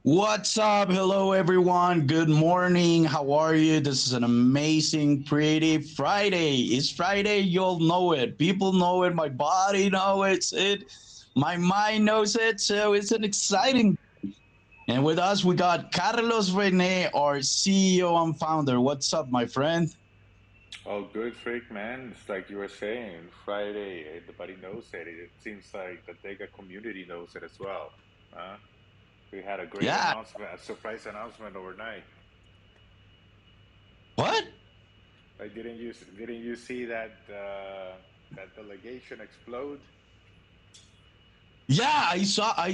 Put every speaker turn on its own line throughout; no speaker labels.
What's up? Hello, everyone. Good morning. How are you? This is an amazing, pretty Friday. It's Friday. You'll know it. People know it. My body knows it. My mind knows it. So it's an exciting. And with us, we got Carlos Rene, our CEO and founder. What's up, my friend?
Oh, good, Freak, man. It's like you were saying, Friday, everybody knows it. It seems like the DEGA community knows it as well. Huh? We had a great
Yeah.
announcement, a surprise announcement overnight.
What?
Like, didn't you see that delegation explode?
Yeah, I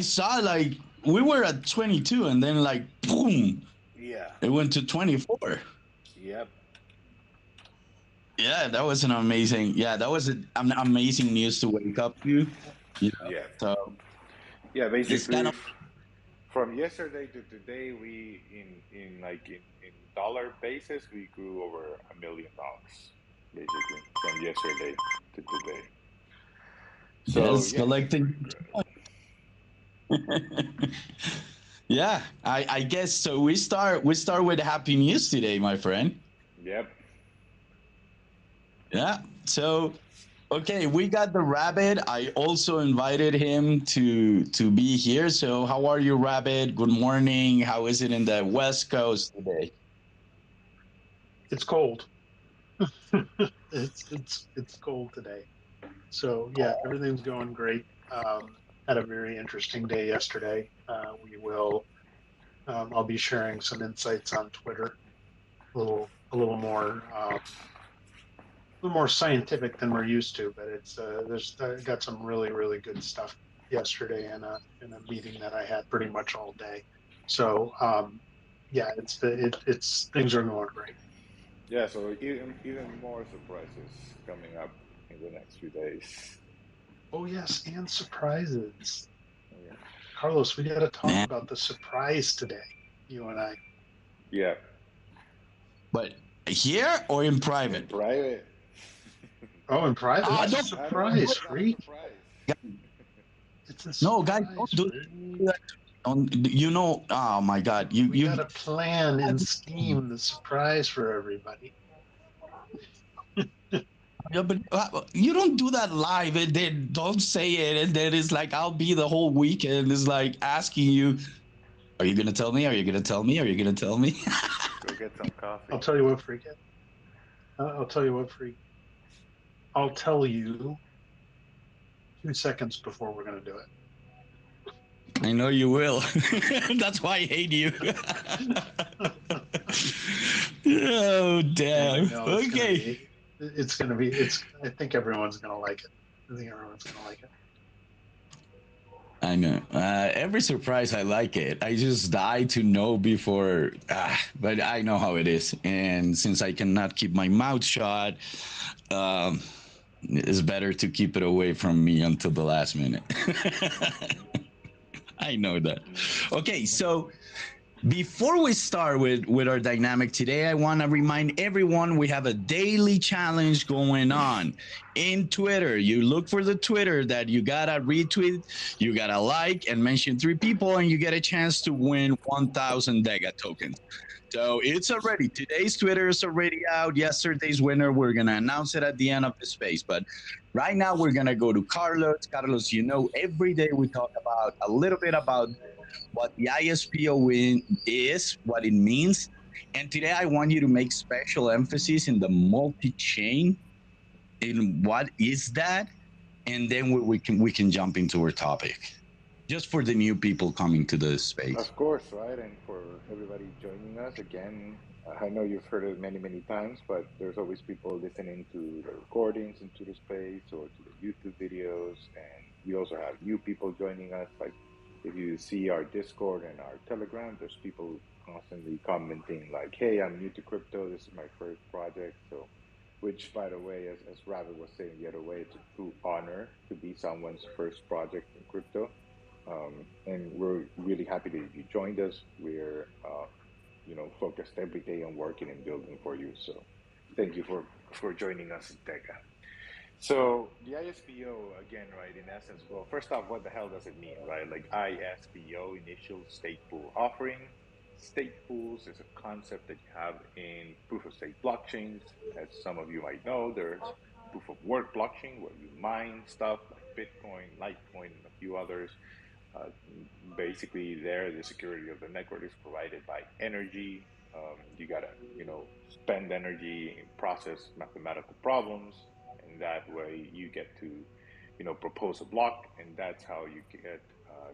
saw like we were at 22 and then like boom,
Yeah.
it went to 24.
Yep.
Yeah, that was an amazing. Yeah, that was an amazing news to wake up to.
Yeah.
So
Yeah.
it's
Basically,
kind of
from yesterday to today, we in dollar basis, we grew over $1 million. Basically, from yesterday to today. So
yes,
yeah, it's
collecting.
pretty good.
Yeah, I guess so. We start with happy news today, my friend.
Yep.
Yeah. So okay, we got the rabbit. I also invited him to be here. So how are you, rabbit? Good morning. How is it in the West Coast today?
It's cold. It's cold today. So yeah, everything's going great. Had a very interesting day yesterday. We will. I'll be sharing some insights on Twitter. A little more scientific than we're used to, but it's there's got some really good stuff yesterday in a meeting that I had pretty much all day. So yeah, it's things are going great.
Yeah. So even more surprises coming up in the next few days.
Oh yes, and surprises.
Yeah.
Carlos, we got to talk
Man,
about the surprise today, you and I.
Yeah.
but here or in
In
private?
private.
Oh, in private,
Ah,
it's a
don't.
Otherwise,
surprise,
it's not a
Freak.
surprise.
It's a
No, guys, don't
surprise,
do
Freak.
that. Oh my God, you
We got
you.
to plan and scheme the surprise for everybody.
Yeah, but you don't do that live and then don't say it, and then it's like I'll be the whole weekend is like asking you, are you gonna tell me? Are you gonna tell me? Are you gonna tell me?
Go get some
I'll
coffee.
tell you what, Freak. I'll tell you what, Freak. I'll tell you 2 seconds before we're going to do
I know you will. That's why I hate you.
it.
Oh
And I
damn.
know it's going to
Okay.
be, it's going to be, it's, I think everyone's going to like it. I think everyone's going to like it.
I know. Every surprise, I like it. I just die to know before, but I know how it is. And since I cannot keep my mouth shut, um, it's better to keep it away from me until the last minute. I know that. Okay, so before we start with our dynamic today, I want to remind everyone we have a daily challenge going on in Twitter. You look for the Twitter that you gotta retweet, you gotta like, and mention three people, and you get a chance to win 1,000 DEGA tokens. So it's already today's Twitter is already out. Yesterday's winner, we're gonna announce it at the end of the space. But right now we're gonna go to Carlos. Carlos, every day we talk about a little bit about what the ISPO is, what it means. And today I want you to make special emphasis in the multi-chain, in what is that, and then we can jump into our topic. Just for the new people coming to the space.
Of course, right? And for everybody joining us again, I know you've heard it many times, but there's always people listening to the recordings into the space or to the YouTube videos. And we also have new people joining us. Like if you see our Discord and our Telegram, there's people constantly commenting like, "Hey, I'm new to crypto. This is my first project." So, which, by the way, as Ravi was saying the other way, it's a true honor to be someone's first project in crypto. And we're really happy that you joined us. We're focused every day on working and building for you. So thank you for joining us at DEGA. So the ISPO, again, right, in essence, well, first off, what the hell does it mean, right? Like ISPO, initial stake pool offering. Stake pools is a concept that you have in proof of stake blockchains. As some of you might know, there's proof of work blockchain where you mine stuff like Bitcoin, Litecoin, and a few others. Uh, Basically, there the security of the network is provided by energy. You gotta, spend energy and process mathematical problems, and that way you get to, propose a block, and that's how you get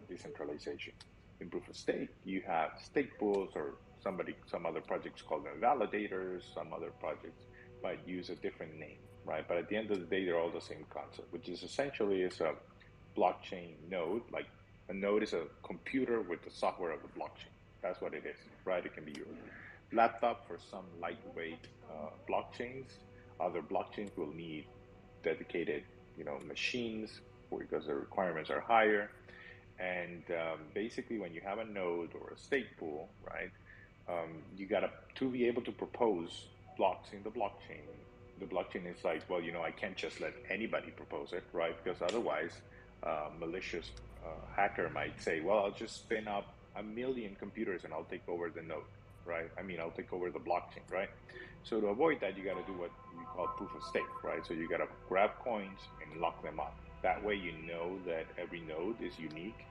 decentralization. In proof of stake, you have stake pools, or some other projects call them validators. Some other projects might use a different name, right? But at the end of the day, they're all the same concept, which is essentially is a blockchain node. Like a node is a computer with the software of the blockchain. That's what it is, right? It can be your laptop for some lightweight blockchains. Other blockchains will need dedicated, machines because the requirements are higher. And basically, when you have a node or a stake pool, right, you got to be able to propose blocks in the blockchain. The blockchain is like, well, I can't just let anybody propose it, right? Because otherwise, malicious hacker might say, well, I'll just spin up a million computers and I'll take over the node, right? I mean, I'll take over the blockchain, right? So to avoid that, you got to do what we call proof of stake, right? So you got to grab coins and lock them up. That way, you know that every node is unique,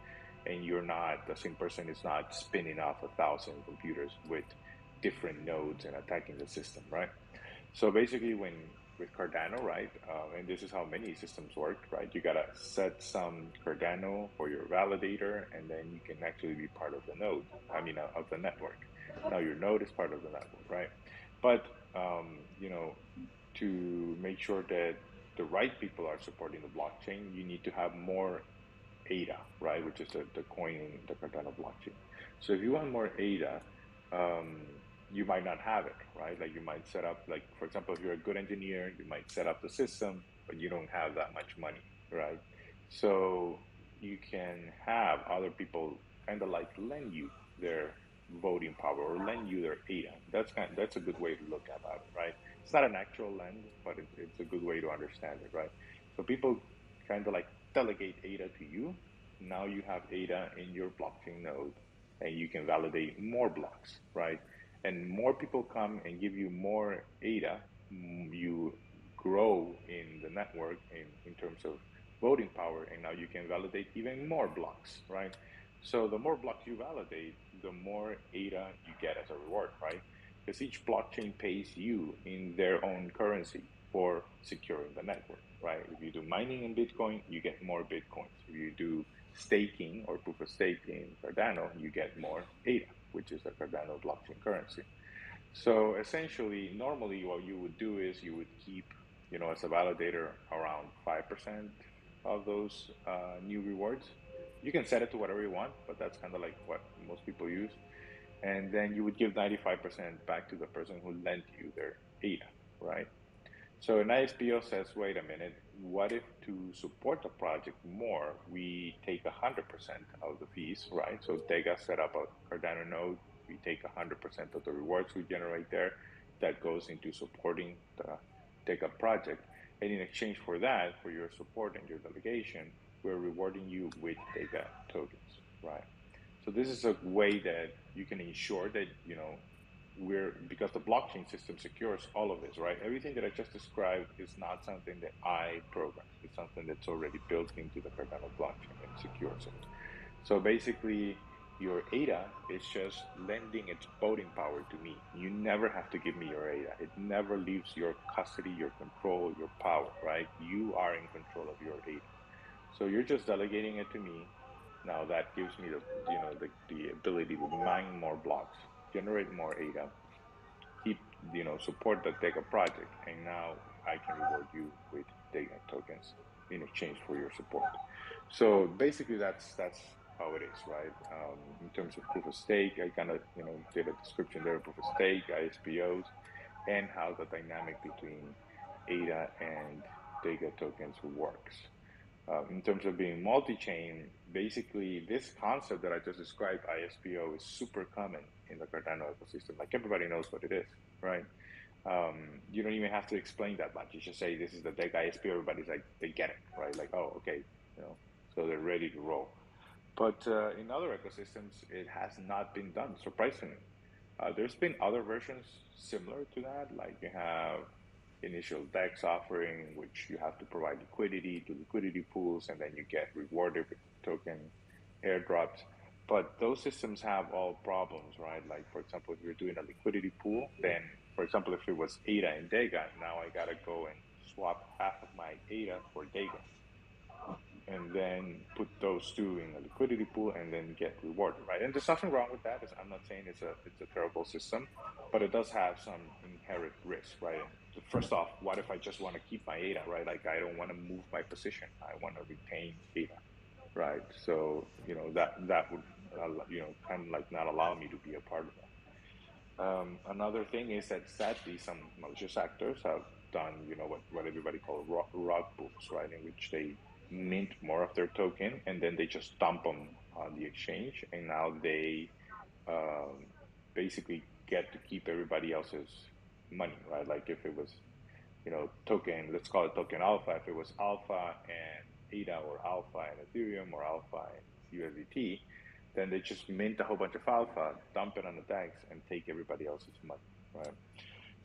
and the same person is not spinning off 1,000 computers with different nodes and attacking the system, right? So basically, with Cardano, right, and this is how many systems work, right? You gotta set some Cardano for your validator, and then you can actually be part of the node. Of the network. Now your node is part of the network, right? But to make sure that the right people are supporting the blockchain, you need to have more ADA, right, which is the coin in the Cardano blockchain. So if you want more ADA, you might not have it, right? Like you might set up, like, for example, if you're a good engineer, you might set up the system, but you don't have that much money, right? So you can have other people kind of like lend you their voting power or lend you their ADA. That's a good way to look about it, right? It's not an actual lend, but it's a good way to understand it, right? So people kind of like delegate ADA to you. Now you have ADA in your blockchain node, and you can validate more blocks, right? And more people come and give you more ADA, you grow in the network in terms of voting power, and now you can validate even more blocks, right? So the more blocks you validate, the more ADA you get as a reward, right? Because each blockchain pays you in their own currency for securing the network, right? If you do mining in Bitcoin, you get more Bitcoins. If you do staking or proof of stake in Cardano, you get more ADA, which is the Cardano blockchain currency. So essentially, normally what you would do is you would keep, as a validator, around 5% of those new rewards. You can set it to whatever you want, but that's kind of like what most people use. And then you would give 95% back to the person who lent you their ADA, right? So an ISPO says, wait a minute, what if to support the project more, we take 100% of the fees, right? So DEGA set up a Cardano node, we take 100% of the rewards we generate there, that goes into supporting the DEGA project. And in exchange for that, for your support and your delegation, we're rewarding you with DEGA tokens, right? So this is a way that you can ensure that, because the blockchain system secures all of this, right? Everything that I just described is not something that I program. It's something that's already built into the Cardano blockchain and secures it. So basically, your ADA is just lending its voting power to me. You never have to give me your ADA. It never leaves your custody, your control, your power, right? You are in control of your ADA. So you're just delegating it to me. Now that gives me the ability to mine more blocks, generate more ADA, keep, support the DEGA project, and now I can reward you with DEGA tokens. in exchange for your support. So basically, that's how it is, right? In terms of proof of stake, I kind of did a description there: proof of stake, ISPOs, and how the dynamic between ADA and DEGA tokens works. In terms of being multi-chain, basically this concept that I just described, ISPO, is super common in the Cardano ecosystem. Like everybody knows what it is, right? You don't even have to explain that much. You just say this is the DEGA ISPO. Everybody's like, they get it, right? Like, oh, okay, so they're ready to roll. But in other ecosystems, it has not been done, surprisingly. There's been other versions similar to that, like you have initial DEX offering, which you have to provide liquidity to liquidity pools, and then you get rewarded with token airdrops. But those systems have all problems, right? Like, for example, if you're doing a liquidity pool, then, for example, if it was ADA and DEGA, now I got to go and swap half of my ADA for DEGA, and then put those two in a liquidity pool and then get rewarded, right? And there's nothing wrong with that. I'm not saying it's a terrible system, but it does have some inherent risk, right? First off, what if I just want to keep my ADA, right? Like I don't want to move my position. I want to retain ADA, right? So, that would, kind of like not allow me to be a part of that. Another thing is that sadly, some malicious actors have done, what everybody calls rug pulls, right? In which they mint more of their token and then they just dump them on the exchange, and now they basically get to keep everybody else's money, right? Like if it was, token, let's call it token alpha. If it was alpha and ADA, or alpha and Ethereum, or alpha and USDT, then they just mint a whole bunch of alpha, dump it on the DEX, and take everybody else's money, right?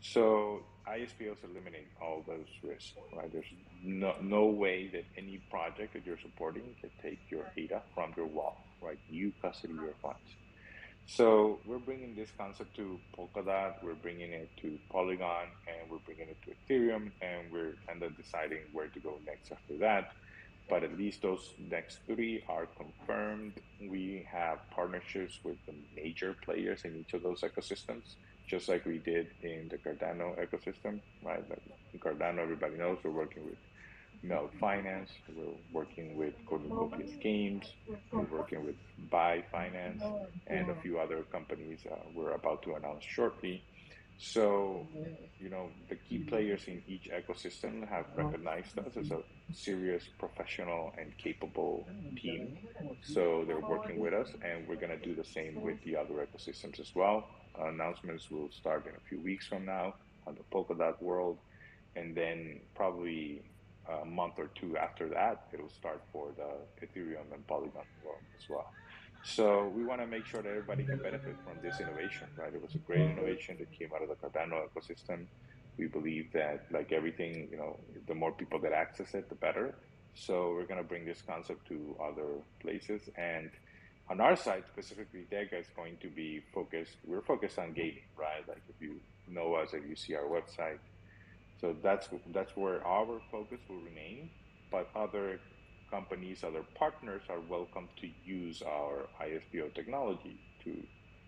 So ISPOs eliminate all those risks, right? There's no way that any project that you're supporting can take your ADA from your wallet, right? You custody your funds. So we're bringing this concept to Polkadot, we're bringing it to Polygon, and we're bringing it to Ethereum, and we're kind of deciding where to go next after that. But at least those next three are confirmed. We have partnerships with the major players in each of those ecosystems, just like we did in the Cardano ecosystem, right? Like in Cardano, everybody knows we're working with Meld Finance, we're working with Cornucopias Games, we're working with Buy Finance, and a few other companies we're about to announce shortly. So, the key players in each ecosystem have recognized us as a serious, professional, and capable team. So they're working with us, and we're going to do the same with the other ecosystems as well. Announcements will start in a few weeks from now on the Polkadot world, and then probably a month or two after that, it'll start for the Ethereum and Polygon world as well. So we want to make sure that everybody can benefit from this innovation, right? It was a great innovation that came out of the Cardano ecosystem. We believe that, like everything, the more people that access it, the better. So we're going to bring this concept to other places. And on our side, specifically, DEGA is going to be focused. We're focused on gaming, right? Like if you know us, if you see our website, so that's where our focus will remain. But other companies, other partners are welcome to use our ISPO technology to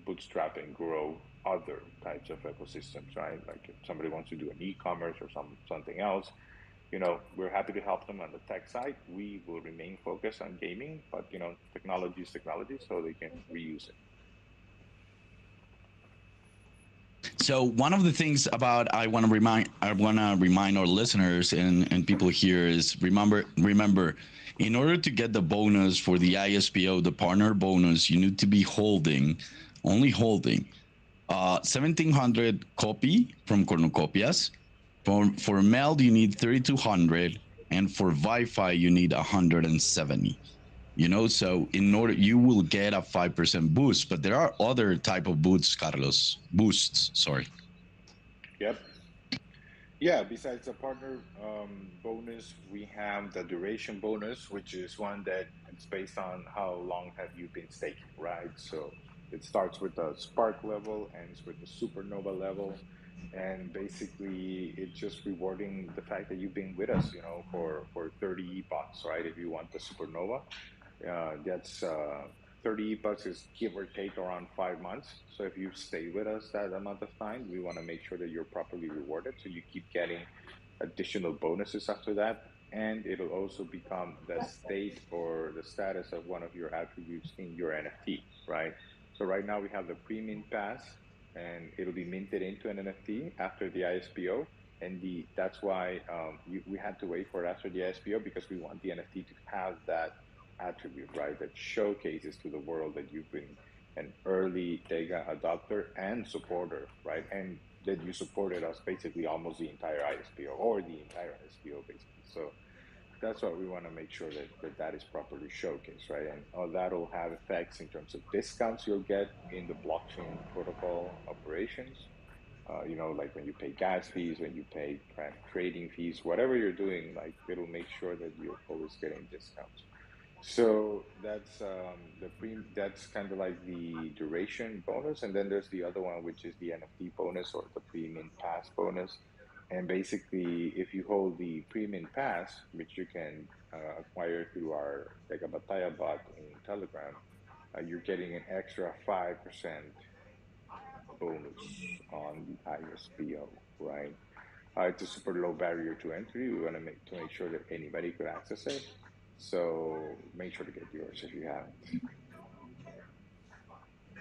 bootstrap and grow other types of ecosystems, right? Like if somebody wants to do an e-commerce or something else, we're happy to help them on the tech side. We will remain focused on gaming, but technology is technology, so they can reuse it.
So one of the things about I want to remind our listeners and people here is remember in order to get the bonus for the ISPO, the partner bonus, you need to be only holding 1,700 copy from Cornucopias. For Meld you need 3,200, and for Wi-Fi you need 170. So in order you will get a 5% boost, but there are other type of boosts, sorry.
Yep. Yeah, besides the partner bonus, we have the duration bonus, which is one that it's based on how long have you been staking, right? So it starts with the spark level, ends with the supernova level, and basically it's just rewarding the fact that you've been with us, for 30 bucks, right? If you want the supernova, that's 30 bucks is give or take around 5 months. So if you stay with us that amount of time, we want to make sure that you're properly rewarded. So you keep getting additional bonuses after that. and it'll also become the state or the status of one of your attributes in your NFT, right? So right now we have the pre-mint pass, and it'll be minted into an NFT after the ISPO, and that's why we had to wait for it after the ISPO, because we want the NFT to have that attribute, right? That showcases to the world that you've been an early DEGA adopter and supporter, right? And that you supported us basically almost the entire ISPO or the entire ISPO basically. So that's what we want to make sure that is properly showcased, right? And that'll have effects in terms of discounts you'll get in the blockchain protocol operations. Like when you pay gas fees, when you pay trading fees, whatever you're doing, like it'll make sure that you're always getting discounts. So that's kind of like the duration bonus, and then there's the other one, which is the NFT bonus or the pre-mint pass bonus. And basically, if you hold the pre-mint pass, which you can acquire through our Dega Bataya bot in Telegram, you're getting an extra 5% bonus on the ISPO, right? It's a super low barrier to entry. We want to make sure that anybody could access it. So make sure to get yours if you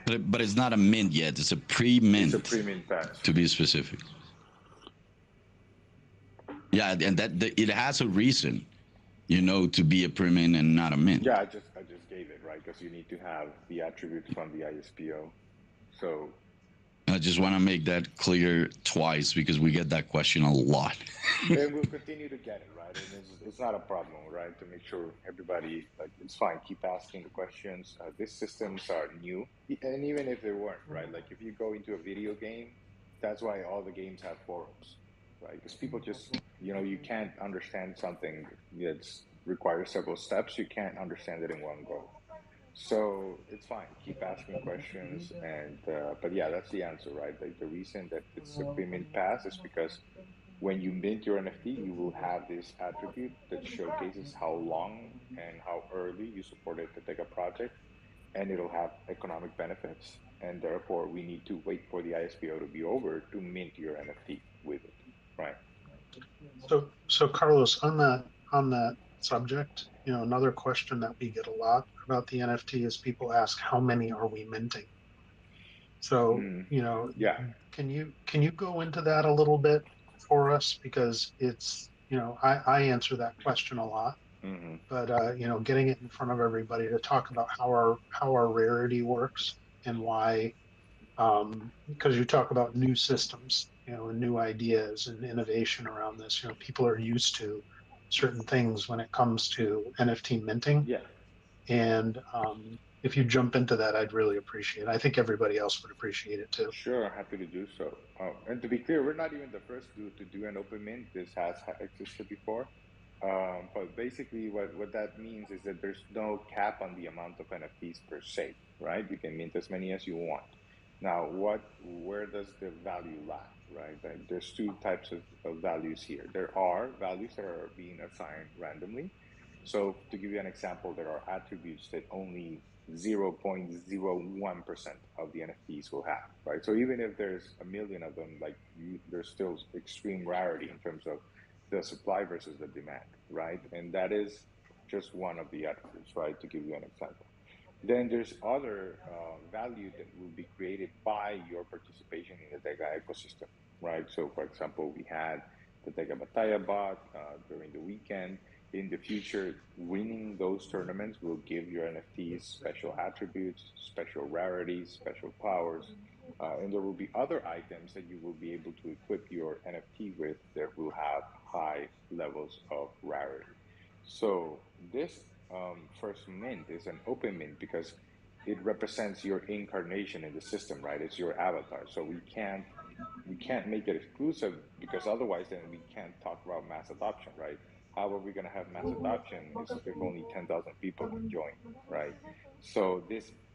haven't.
But it's not a mint yet. It's a pre-mint.
It's a pre-mint pass.
To be specific. Yeah, and it has a reason, to be a pre-mint and not a mint.
Yeah, I just gave it, right? Because you need to have the attributes from the ISPO. So
I just want to make that clear twice, because we get that question a lot.
And we'll continue to get it, right? And it's not a problem, right? To make sure everybody, like, it's fine. Keep asking the questions. These systems are new. And even if they weren't, right? Like, if you go into a video game, that's why all the games have forums, right? Because people just, you can't understand something that requires several steps. You can't understand it in one go. So it's fine. Keep asking questions, but yeah, that's the answer, right? Like the reason that it's a pre-mint pass is because when you mint your NFT, you will have this attribute that showcases how long and how early you supported the Dega project, and it'll have economic benefits. And therefore, we need to wait for the ISPO to be over to mint your NFT with it, right?
So Carlos, on that subject, another question that we get a lot about the NFT is people ask, how many are we minting? So,
yeah.
can you go into that a little bit for us? Because it's, I answer that question a lot, but getting it in front of everybody to talk about how our rarity works and why, because you talk about new systems, and new ideas and innovation around this. People are used to certain things when it comes to NFT minting.
Yeah.
And if you jump into that, I'd really appreciate it. I think everybody else would appreciate it too.
Sure, happy to do so. And to be clear, we're not even the first to do an open mint. This has existed before. But basically, what that means is that there's no cap on the amount of NFTs per se, right? You can mint as many as you want. Now, where does the value lie, right? Like, there's two types of values here. There are values that are being assigned randomly. So to give you an example, there are attributes that only 0.01% of the NFTs will have, right? So even if there's a million of them, like there's still extreme rarity in terms of the supply versus the demand, right? And that is just one of the attributes, right? To give you an example. Then there's other value that will be created by your participation in the DEGA ecosystem, right? So for example, we had the DEGA Bataya bot during the weekend. In the future, winning those tournaments will give your NFTs special attributes, special rarities, special powers, and there will be other items that you will be able to equip your NFT with that will have high levels of rarity. So this first mint is an open mint because it represents your incarnation in the system, right? It's your avatar. So we can't make it exclusive, because otherwise then we can't talk about mass adoption, right? How are we going to have mass adoption if only 10,000 people can join, right? So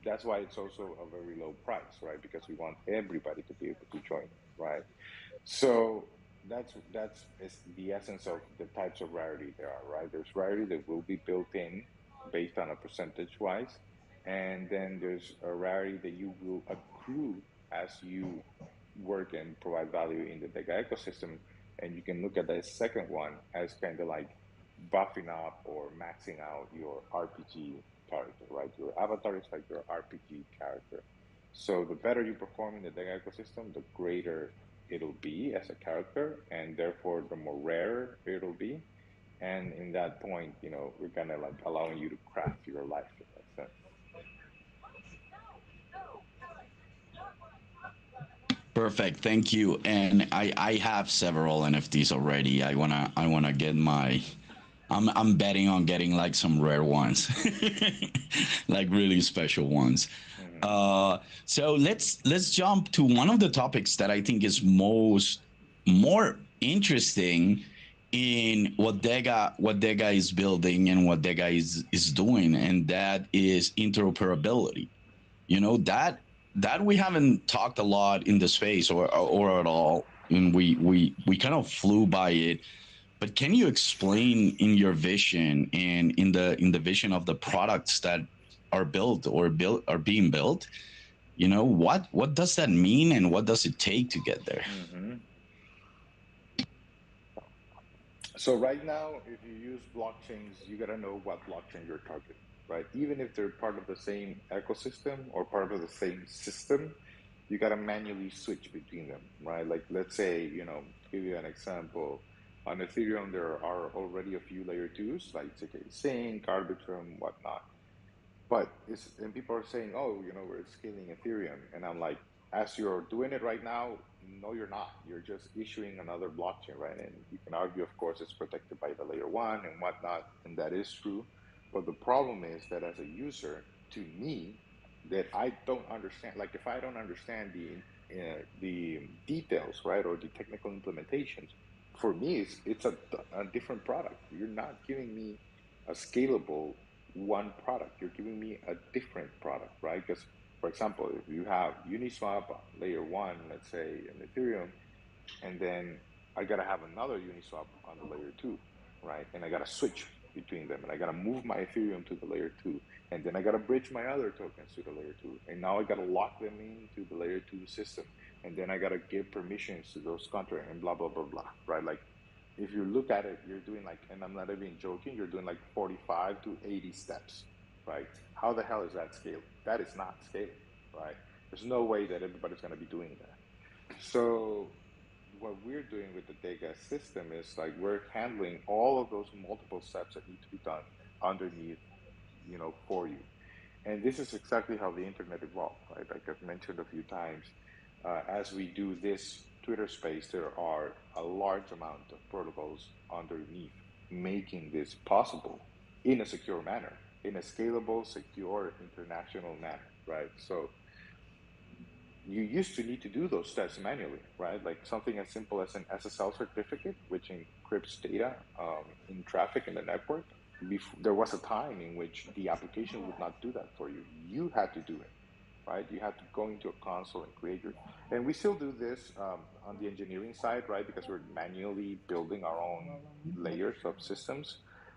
that's why it's also a very low price, right? Because we want everybody to be able to join, right? So that's is the essence of the types of rarity there are, right? There's rarity that will be built in based on a percentage wise, and then there's a rarity that you will accrue as you work and provide value in the DEGA ecosystem. And you can look at the second one as kind of like buffing up or maxing out your RPG character, right? Your avatar is like your RPG character. So the better you perform in the DEGA ecosystem, the greater it'll be as a character, and therefore the more rare it'll be. And in that point, we're kind of like allowing you to craft your life in that sense.
Perfect. Thank you. And I have several NFTs already. I wanna get my. I'm betting on getting like some rare ones, like really special ones.
Mm-hmm.
So let's jump to one of the topics that I think is more interesting in what DEGA is building and what DEGA is doing, and that is interoperability. That we haven't talked a lot in the space or at all, and we kind of flew by it. But can you explain in your vision and in the vision of the products that are being built, what does that mean and what does it take to get there?
Mm-hmm. So right now, if you use blockchains, you gotta know what blockchain you're targeting, right? Even if they're part of the same ecosystem or part of the same system, you gotta manually switch between them, right? Like let's say, to give you an example, on Ethereum there are already a few layer twos like ZK Sync, Arbitrum, whatnot. But and people are saying, oh, we're scaling Ethereum. And I'm like, as you're doing it right now, no, you're not. You're just issuing another blockchain, right? And you can argue, of course, it's protected by the layer one and whatnot. And that is true. But the problem is that as a user, to me, that I don't understand, like if I don't understand the details, right, or the technical implementations, for me, it's a different product. You're not giving me a scalable one product. You're giving me a different product, right? Because, for example, if you have Uniswap layer one, let's say in Ethereum, and then I gotta have another Uniswap on the layer two, right? And I gotta switch between them, and I gotta move my Ethereum to the layer two, and then I gotta bridge my other tokens to the layer two, and now I gotta lock them into the layer two system, and then I gotta give permissions to those contracts, and blah blah blah blah, right? Like if you look at it, you're doing like, and I'm not even joking, you're doing like 45 to 80 steps, right? How the hell is that scaling? That is not scaling, right? There's no way that everybody's going to be doing that. So what we're doing with the DEGA system is like we're handling all of those multiple steps that need to be done underneath, for you. And this is exactly how the internet evolved, right? Like I've mentioned a few times, as we do this Twitter space, there are a large amount of protocols underneath making this possible in a secure manner, in a scalable, secure, international manner, right? So you used to need to do those steps manually, right? Like something as simple as an SSL certificate, which encrypts data in traffic in the network. There was a time in which the application would not do that for you. You had to do it, right? You had to go into a console and create your, and we still do this on the engineering side, right? Because we're manually building our own layers of systems.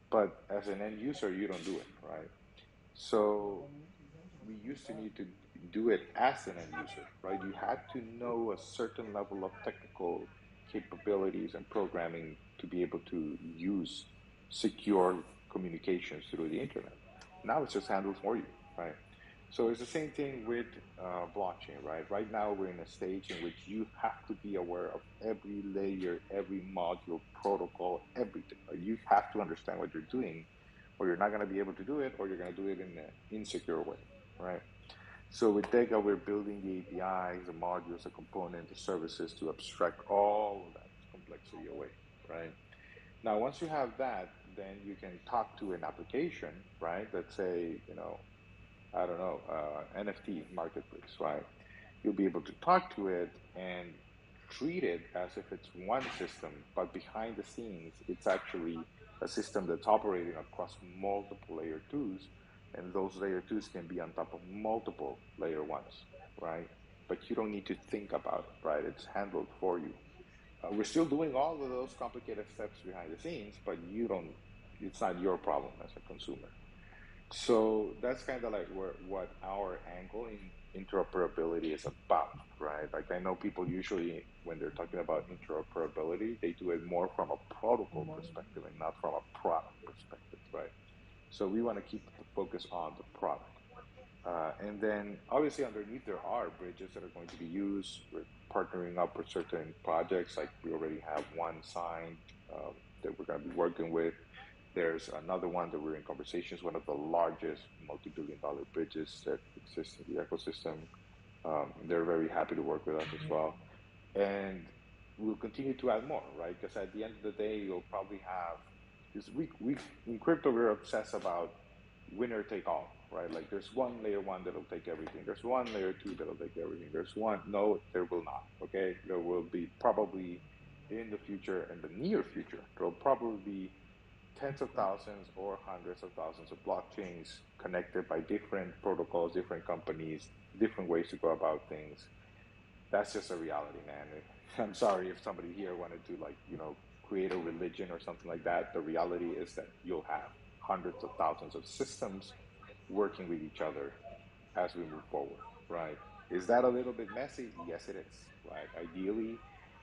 But as an end user, you don't do it, right? So we used to need to do it as an end user, right? You had to know a certain level of technical capabilities and programming to be able to use secure communications through the internet. Now it's just handled for you, right? So it's the same thing with blockchain, right? Right now we're in a stage in which you have to be aware of every layer, every module, protocol, everything. Right? You have to understand what you're doing, or you're not going to be able to do it, or you're going to do it in an insecure way, right? So with DEGA, we're building the APIs, the modules, the components, the services to abstract all of that complexity away, right? Now, once you have that, then you can talk to an application, right? Let's say, I don't know, NFT marketplace, right? You'll be able to talk to it and treat it as if it's one system, but behind the scenes, it's actually a system that's operating across multiple layer twos, and those layer twos can be on top of multiple layer ones, right? But you don't need to think about it, right? It's handled for you. We're still doing all of those complicated steps behind the scenes, but it's not your problem as a consumer. So that's kind of like what our angle in interoperability is about, right? Like I know people usually, when they're talking about interoperability, they do it more from a protocol perspective and not from a product perspective, right? So we want to keep the focus on the product. And then obviously underneath there are bridges that are going to be used. We're partnering up with certain projects, like we already have one signed that we're going to be working with. There's another one that we're in conversations, one of the largest multi-billion dollar bridges that exists in the ecosystem. They're very happy to work with us as well. And we'll continue to add more, right? Because at the end of the day, you'll probably have, because we in crypto, we're obsessed about winner take all, right? Like there's one layer one that'll take everything. There's one layer two that'll take everything. There's one, no, there will not, okay? There will be probably in the future, in the near future, there'll probably be tens of thousands or hundreds of thousands of blockchains connected by different protocols, different companies, different ways to go about things. That's just a reality, man. I'm sorry if somebody here wanted to like, create a religion or something like that. The reality is that you'll have hundreds of thousands of systems working with each other as we move forward, right? Is that a little bit messy? Yes, it is, right? Ideally,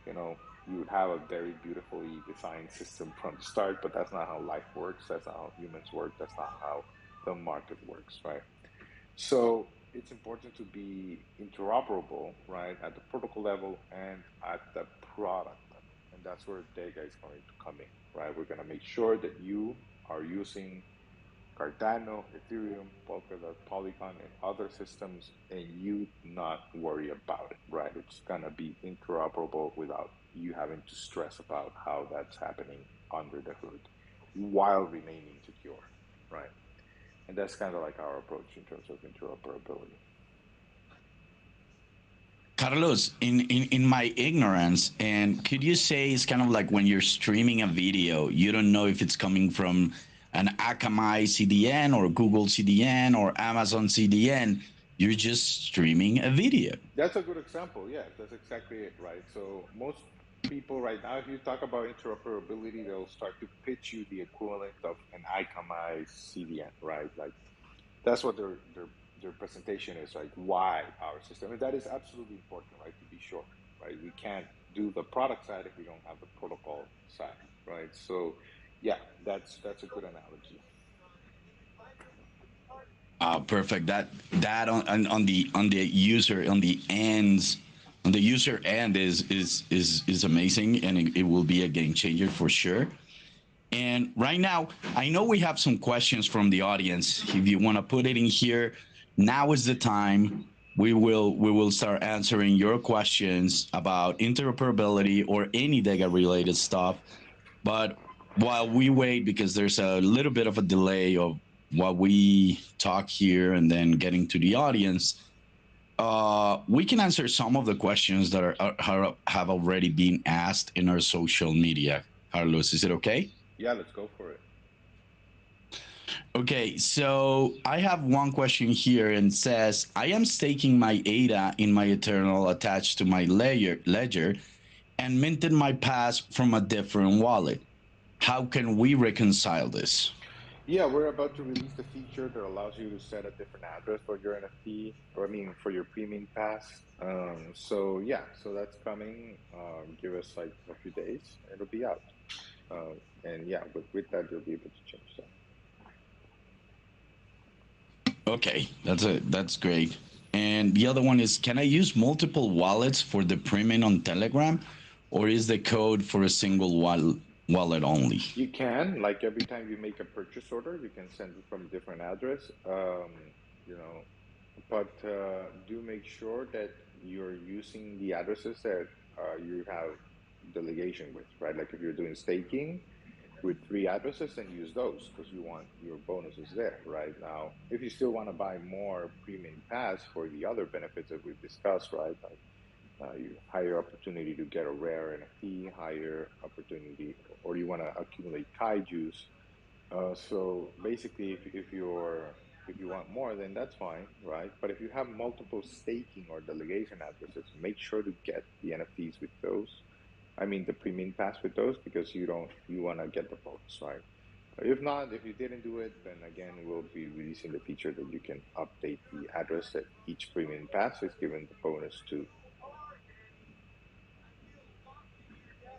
you know, you would have a very beautifully designed system from the start, but that's not how life works. That's not how humans work. That's not how the market works, right? So it's important to be interoperable, right, at the protocol level and at the product level. And that's where DEGA is going to come in, right? We're going to make sure that you are using Cardano, Ethereum, Polkadot, Polygon, and other systems, and you not worry about it, right? It's gonna be interoperable without you having to stress about how that's happening under the hood while remaining secure, right? And that's kind of like our approach in terms of interoperability.
Carlos, in my ignorance, and could you say it's kind of like when you're streaming a video, you don't know if it's coming from an Akamai CDN or Google CDN or Amazon CDN. You're just streaming a video.
That's a good example. Yeah, that's exactly it, right? So most people right now, if you talk about interoperability, they'll start to pitch you the equivalent of an Akamai CDN, right? Like that's what their presentation is, like why our system, and that is absolutely important, right? To be sure, right? We can't do the product side if we don't have the protocol side, right? So yeah, that's a good analogy.
Perfect. That on the user end is amazing, and it will be a game changer for sure. And right now, I know we have some questions from the audience. If you want to put it in here, now is the time. We will start answering your questions about interoperability or any DEGA related stuff. But while we wait, because there's a little bit of a delay of what we talk here and then getting to the audience, we can answer some of the questions that have already been asked in our social media. Carlos, is it okay?
Yeah, let's go for it.
Okay, so I have one question here and says, I am staking my ADA in my Eternal attached to my ledger and minted my pass from a different wallet. How can we reconcile this?
Yeah, we're about to release the feature that allows you to set a different address for your NFT, or I mean, for your premium pass. So yeah, so that's coming. Give us like a few days, it'll be out. And yeah, with that, you'll be able to change that.
Okay, that's great. And the other one is, can I use multiple wallets for the premium on Telegram, or is the code for a single wallet only?
You can, like every time you make a purchase order, you can send it from a different address. You know, but do make sure that you're using the addresses that you have delegation with, right? Like if you're doing staking with three addresses, then use those because you want your bonuses there, right? Now, if you still want to buy more premium pass for the other benefits that we've discussed, right? Like you higher opportunity to get a rare NFT, higher opportunity, or you want to accumulate kaijus. So basically, if you want more, then that's fine, right? But if you have multiple staking or delegation addresses, make sure to get the NFTs with those. I mean the premium pass with those because you want to get the bonus, right? If not, if you didn't do it, then again we'll be releasing the feature that you can update the address that each premium pass is given the bonus to.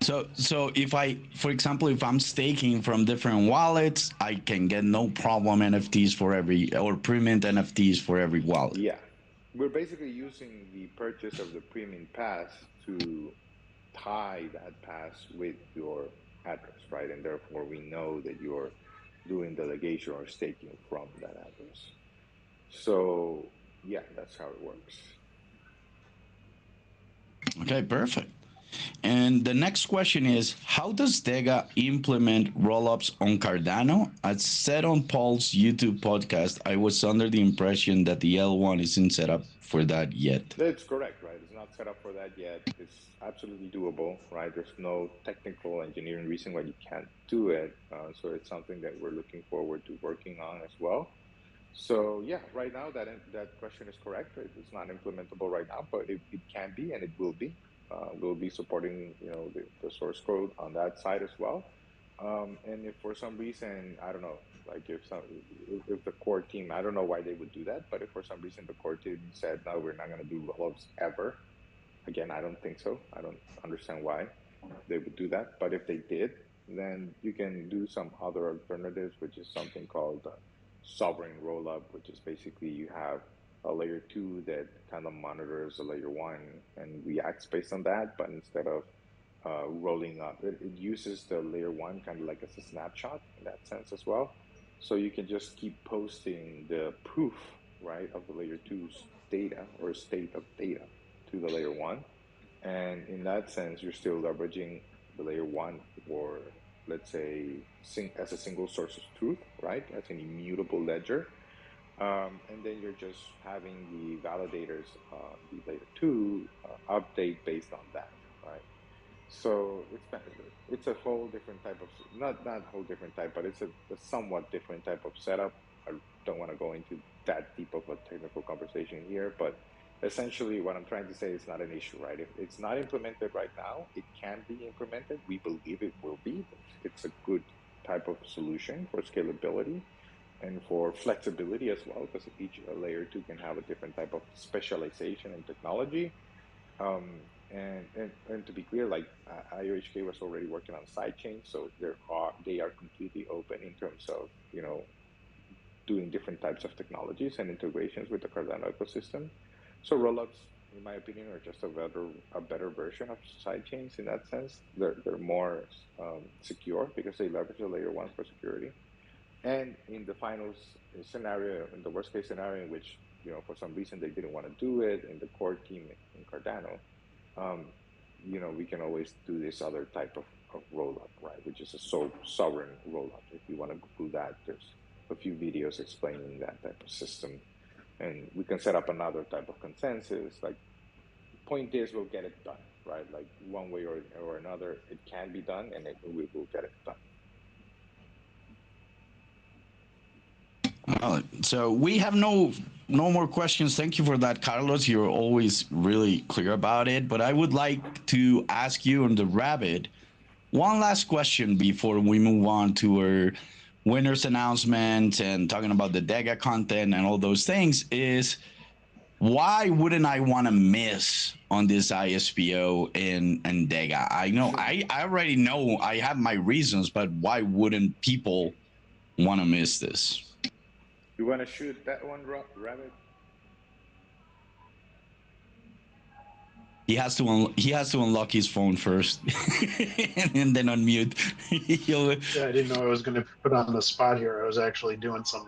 So if I, for example, if I'm staking from different wallets, I can get no problem NFTs for every, or pre-mint NFTs for every wallet.
Yeah, we're basically using the purchase of the premium pass to tie that pass with your address, right? And therefore, we know that you're doing delegation or staking from that address. So, yeah, that's how it works.
Okay, perfect. And the next question is, how does DEGA implement rollups on Cardano? As said on Paul's YouTube podcast, I was under the impression that the L1 isn't set up for that yet.
That's correct, right? It's not set up for that yet. It's absolutely doable, right? There's no technical engineering reason why you can't do it. So it's something that we're looking forward to working on as well. So yeah, right now that question is correct. It's not implementable right now, but it can be and it will be. We'll be supporting the source code on that side as well. And if for some reason I don't know, like if the core team, I don't know why they would do that, but if for some reason the core team said no, we're not going to do rollups ever. Again, I don't think so. I don't understand why they would do that. But if they did, then you can do some other alternatives, which is something called sovereign rollup, which is basically you have a layer two that kind of monitors a layer one and reacts based on that. But instead of rolling up, it uses the layer one kind of like as a snapshot in that sense as well. So you can just keep posting the proof, right, of the layer two's data or state of data to the layer one. And in that sense, you're still leveraging the layer one for, let's say, as a single source of truth, right? As an immutable ledger. And then you're just having the validators, the layer two, update based on that, right? So it's a whole different type of, not whole different type, but it's a somewhat different type of setup. I don't want to go into that deep of a technical conversation here, but essentially what I'm trying to say is not an issue, right? If it's not implemented right now, it can be implemented. We believe it will be. It's a good type of solution for scalability and for flexibility as well, because each layer two can have a different type of specialization and technology. And to be clear, like IOHK was already working on sidechains, so they are completely open in terms of doing different types of technologies and integrations with the Cardano ecosystem. So rollups, in my opinion, are just a better version of sidechains in that sense. They're more secure because they leverage the layer one for security. And in the final scenario, in the worst case scenario, in which for some reason they didn't want to do it, in the core team in Cardano, we can always do this other type of roll up, right? Which is a sovereign roll up. If you want to do that, there's a few videos explaining that type of system, and we can set up another type of consensus. Like, point is, we'll get it done, right? Like one way or another, it can be done, and we will get it done.
So we have no more questions. Thank you for that, Carlos. You're always really clear about it. But I would like to ask you on the Rabbit one last question before we move on to our winners announcement and talking about the DEGA content and all those things. Is why wouldn't I want to miss on this ISPO and DEGA? I know I already know I have my reasons, but why wouldn't people want to miss this?
You want to shoot that one, Rabbit?
He has to unlock his phone first, and then unmute.
Yeah, I didn't know I was going to put on the spot here. I was actually doing some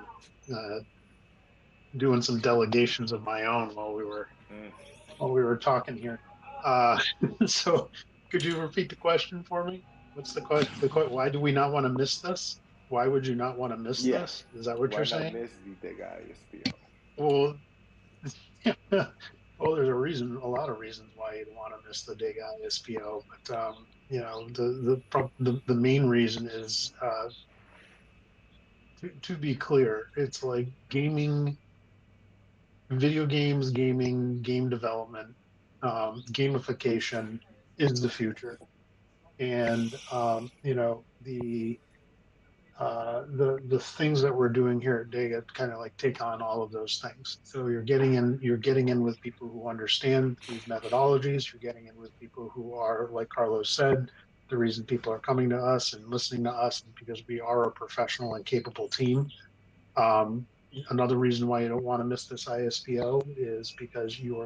delegations of my own while we were talking here. So, could you repeat the question for me? What's the question? Why do we not want to miss this? Why would you not want to miss this? Is that what
Why
you're
not
saying?
miss the DEGA ISPO?
Well, well, there's a lot of reasons why you'd want to miss the DEGA ISPO, but the main reason is to be clear, it's like video games, game development, gamification is the future, and the things that we're doing here at DEGA kind of like take on all of those things. So you're getting in with people who understand these methodologies. You're getting in with people who are, like Carlos said, The reason people are coming to us and listening to us is because we are a professional and capable team. Um, Another reason why you don't want to miss this ISPO is because you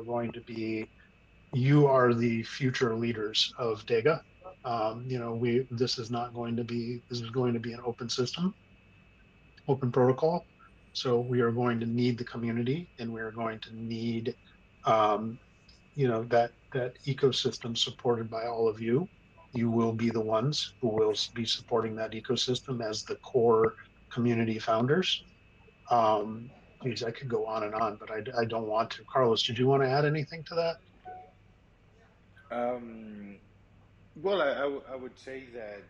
are the future leaders of DEGA. This is not going to be, this is going to be an open system, open protocol. So we are going to need the community, and we are going to need, um, that ecosystem supported by all of you. You will be the ones who will be supporting that ecosystem as the core community founders. Um, Geez, I could go on, but I don't want to. Carlos, did you want to add anything to that?
Um, well, I would say that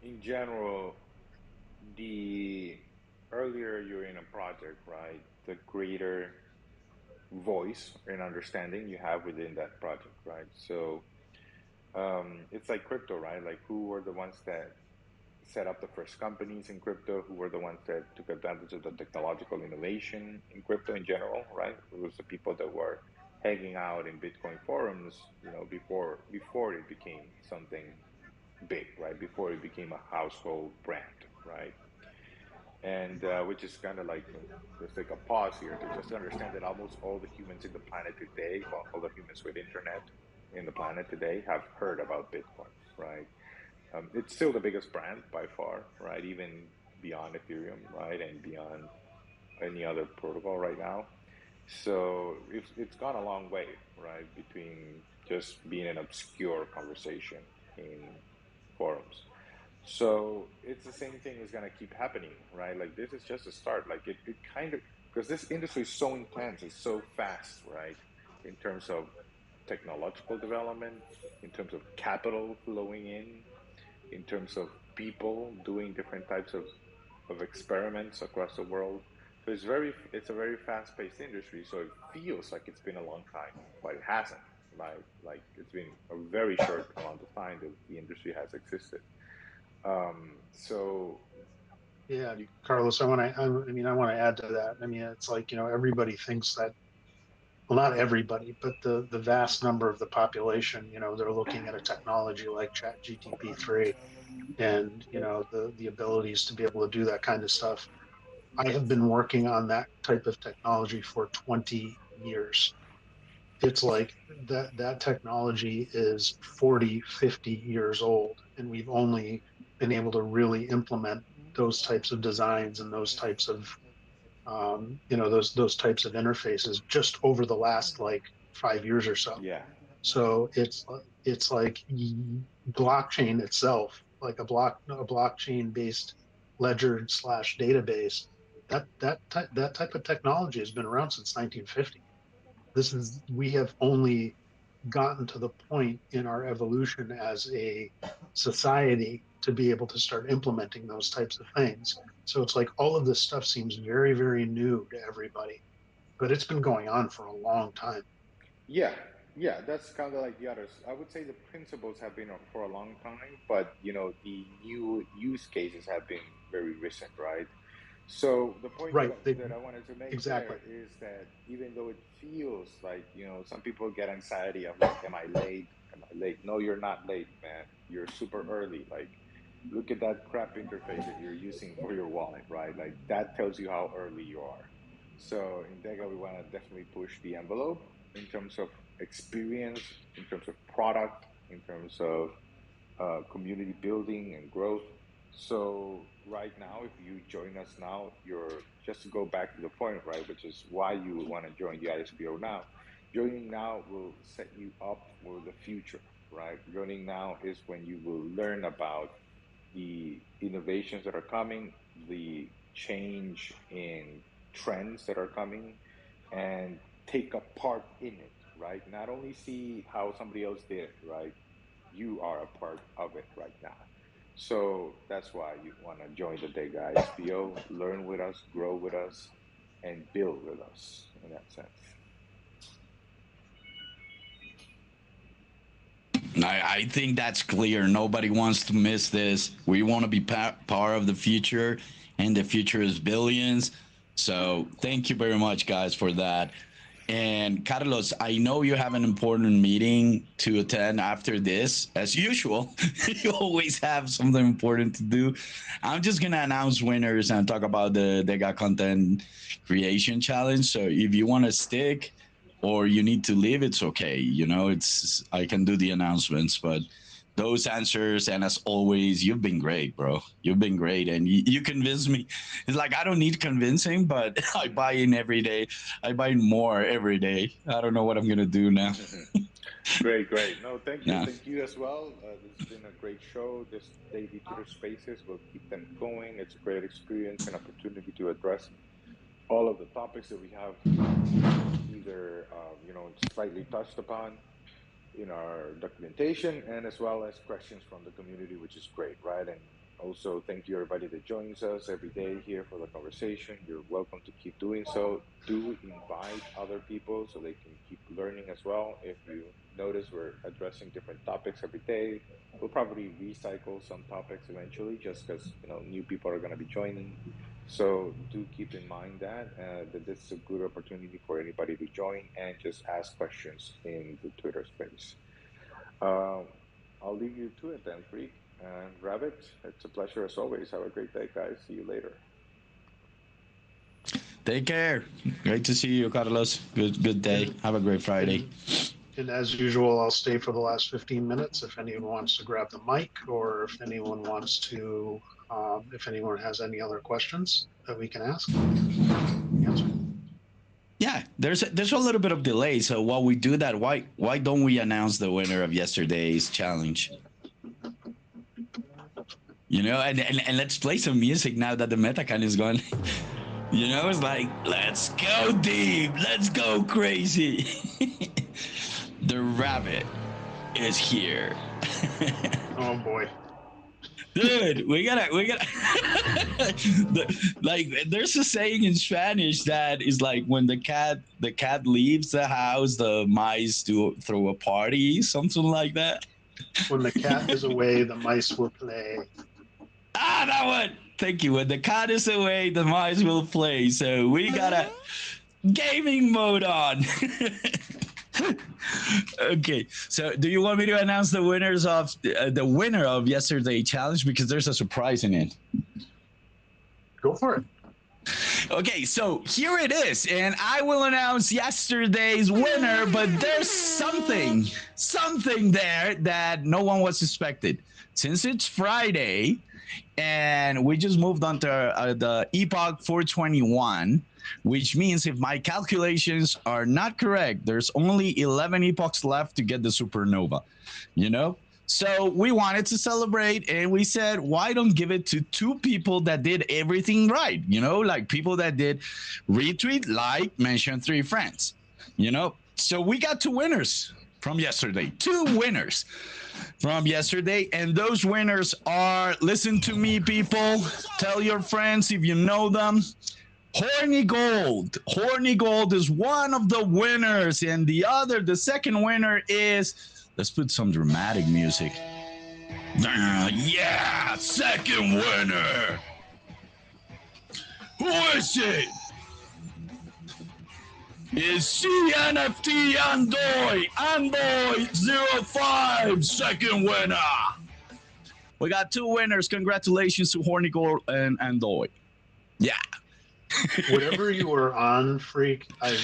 in general, the earlier you're in a project, right, the greater voice and understanding you have within that project, right? So it's like crypto, right? Like who were the ones that set up the first companies in crypto? Who were the ones that took advantage of the technological innovation in crypto in general, right? It was the people that were hanging out in Bitcoin forums, before it became something big, right? Before it became a household brand, right? And which is kind of like, let's take a pause here to just understand that almost all the humans in the planet today, well, all the humans with internet in the planet today have heard about Bitcoin, right? It's still the biggest brand by far, right? Even beyond Ethereum, right? And beyond any other protocol right now. So it's gone a long way, right? Between just being an obscure conversation in forums. So it's the same thing is going to keep happening, right? Like this is just a start. Like it kind of, because this industry is so intense, it's so fast, right? In terms of technological development, in terms of capital flowing in terms of people doing different types of experiments across the world. So it's a very fast-paced industry. So it feels like it's been a long time, but it hasn't. Like it's been a very short amount of time that the industry has existed. So
Yeah,
you,
Carlos, I want to add to that. I mean, it's like, everybody thinks that, well, not everybody, but the vast number of the population, they're looking at a technology like Chat GTP 3 and, the abilities to be able to do that kind of stuff. I have been working on that type of technology for 20 years. It's like that technology is 40, 50 years old, and we've only been able to really implement those types of designs and those types of those types of interfaces just over the last like 5 years or so.
yeah,
So it's like blockchain itself, like a blockchain based ledger slash database. That type of technology has been around since 1950. We have only gotten to the point in our evolution as a society to be able to start implementing those types of things. So it's like all of this stuff seems very, very new to everybody, but it's been going on for a long time.
yeah, yeah. That's kind of like the others. I would say the principles have been for a long time, but the new use cases have been very recent, right? So the point
Right.
that I wanted to make there
Exactly.
is that even though it feels like, some people get anxiety of like, am I late? Am I late? No, you're not late, man. You're super early. Like, look at that crap interface that you're using for your wallet, right? Like that tells you how early you are. So in DEGA, we want to definitely push the envelope in terms of experience, in terms of product, in terms of community building and growth. So right now, if you join us now, you're just to go back to the point, right, which is why you would want to join the ISPO now. Joining now will set you up for the future, right? Joining now is when you will learn about the innovations that are coming, the change in trends that are coming, and take a part in it, right? Not only see how somebody else did it, right? You are a part of it right now. So that's why you want to join the DEGA ISPO, learn with us, grow with us, and build with us in that sense.
I think that's clear. Nobody wants to miss this. We want to be part of the future, and the future is billions. So thank you very much, guys, for that. And Carlos, I know you have an important meeting to attend after this. As usual, you always have something important to do. I'm just gonna announce winners and talk about the DEGA content creation challenge. So if you want to stick or you need to leave, it's okay. You know, it's I can do the announcements, but those answers, and as always, you've been great, bro. You've been great, and you convinced me. It's like I don't need convincing, but I buy in every day. I buy in more every day. I don't know what I'm gonna do now.
Great, great. No,
Yeah.
thank you as well. This has been a great show. This daily Twitter Spaces will keep them going. It's a great experience and opportunity to address all of the topics that we have either slightly touched upon in our documentation, and as well as questions from the community, which is great, right? And also thank you everybody that joins us every day here for the conversation. You're welcome to keep doing so. Do invite other people so they can keep learning as well. If you notice, we're addressing different topics every day. We'll probably recycle some topics eventually, just because new people are going to be joining. So do keep in mind that this is a good opportunity for anybody to join and just ask questions in the Twitter space. I'll leave you to it then, Freak. And Rabbit, it's a pleasure as always. Have a great day, guys. See you later.
Take care. Great to see you, Carlos. Good day. Have a great Friday.
And as usual, I'll stay for the last 15 minutes if anyone wants to grab the mic, or if anyone wants to, if anyone has any other questions that we can ask. Answer.
Yeah, there's a little bit of delay. So while we do that, why don't we announce the winner of yesterday's challenge? And let's play some music now that the Metacon is gone. It's like, let's go deep, let's go crazy. The rabbit is here.
Oh boy.
Dude, we gotta like there's a saying in Spanish that is like when the cat leaves the house, the mice do throw a party, something like that.
When the cat is away, the mice will play.
That one. Thank you. When the cat is away, the mice will play. So we got a gaming mode on. Okay, so do you want me to announce the winners of the winner of yesterday's challenge, because there's a surprise in it?
Go for it.
Okay, so here it is, and I will announce yesterday's winner, but there's something there that no one was expected. Since it's Friday and we just moved on to the Epoch 421, which means if my calculations are not correct, there's only 11 epochs left to get the supernova, So we wanted to celebrate, and we said, why don't give it to two people that did everything right? Like people that did retweet, like, mention 3 friends, So we got 2 winners from yesterday, 2 winners from yesterday. And those winners are, listen to me, people, tell your friends if you know them. Horny Gold is one of the winners, and the second winner is, let's put some dramatic music. Yeah, second winner. Who is it? Is CNFT Andoy 05, second winner. We got 2 winners. Congratulations to Horny Gold and Andoy. Yeah.
Whatever you were on, Freak, I